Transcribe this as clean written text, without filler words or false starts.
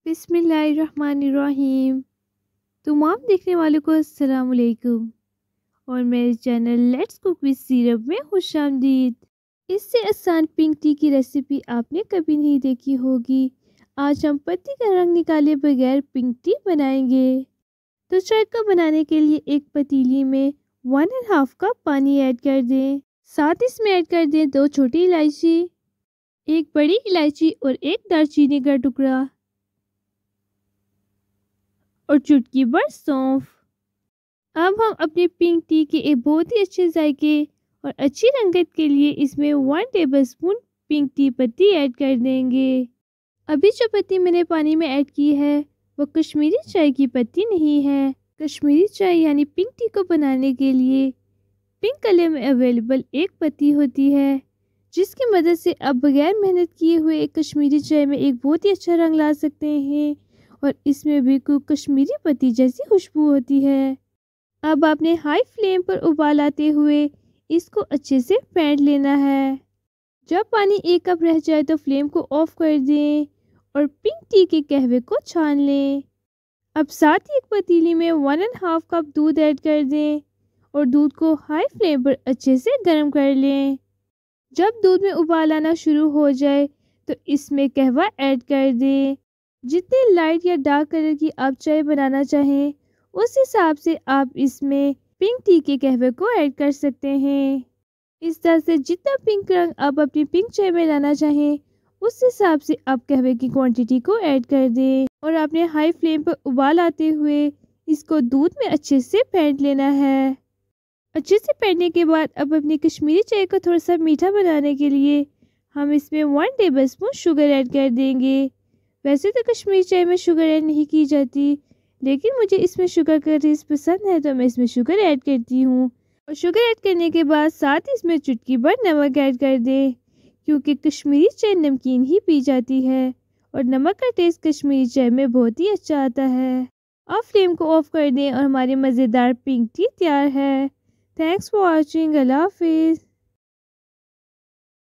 बिस्मिल्लाहिर्रहमानिर्रहीम। तमाम देखने वालों को अस्सलाम वालेकुम और मेरे channel let's cook with syrup में खुशामदीद। इससे आसान पिंक टी की रेसिपी आपने कभी नहीं देखी होगी। आज हम पत्ती का रंग निकाले बगैर पिंक टी बनाएंगे। तो तड़का बनाने के लिए एक पतीली में 1.5 कप पानी ऐड कर दें। साथ इसमें ऐड कर दें 2 छोटी इलायची, एक बड़ी इलायची और एक दालचीनी का टुकड़ा और चुटकी भर सौंफ। अब हम अपने पिंक टी के एक बहुत ही अच्छे जायके और अच्छी रंगत के लिए इसमें 1 टेबलस्पून पिंक टी पत्ती ऐड कर देंगे। अभी जो पत्ती मैंने पानी में ऐड की है वो कश्मीरी चाय की पत्ती नहीं है। कश्मीरी चाय यानी पिंक टी को बनाने के लिए पिंक कलर में अवेलेबल एक पत्ती होती है, जिसकी मदद से आप बगैर मेहनत किए हुए एक कश्मीरी चाय में एक बहुत ही अच्छा रंग ला सकते हैं और इसमें बिल्कुल कश्मीरी पत्ती जैसी खुशबू होती है। अब आपने हाई फ्लेम पर उबाल आते हुए इसको अच्छे से फेंट लेना है। जब पानी 1 कप रह जाए तो फ्लेम को ऑफ कर दें और पिंक टी के कहवे को छान लें। अब साथ ही एक पतीली में 1.5 कप दूध ऐड कर दें और दूध को हाई फ्लेम पर अच्छे से गर्म कर लें। जब दूध में उबाल आना शुरू हो जाए तो इसमें कहवा ऐड कर दें। जितने लाइट या डार्क कलर की आप चाय बनाना चाहें उस हिसाब से आप इसमें पिंक टी के कहवे को ऐड कर सकते हैं। इस तरह से जितना पिंक रंग आप अपनी पिंक चाय में लाना चाहें उस हिसाब से आप कहवे की क्वांटिटी को ऐड कर दें और आपने हाई फ्लेम पर उबाल आते हुए इसको दूध में अच्छे से फेंट लेना है। अच्छे से फेंटने के बाद अब अपनी कश्मीरी चाय को थोड़ा सा मीठा बनाने के लिए हम इसमें 1 टेबलस्पून शुगर ऐड कर देंगे। वैसे तो कश्मीरी चाय में शुगर ऐड नहीं की जाती, लेकिन मुझे इसमें शुगर का टेस्ट पसंद है तो मैं इसमें शुगर ऐड करती हूँ। और शुगर ऐड करने के बाद साथ इसमें चुटकी भर नमक ऐड कर दें, क्योंकि कश्मीरी चाय नमकीन ही पी जाती है और नमक का टेस्ट कश्मीरी चाय में बहुत ही अच्छा आता है। अब फ्लेम को ऑफ कर दें और हमारी मज़ेदार पिंक टी तैयार है। Thanks for watching. अल्लाह हाफिज़।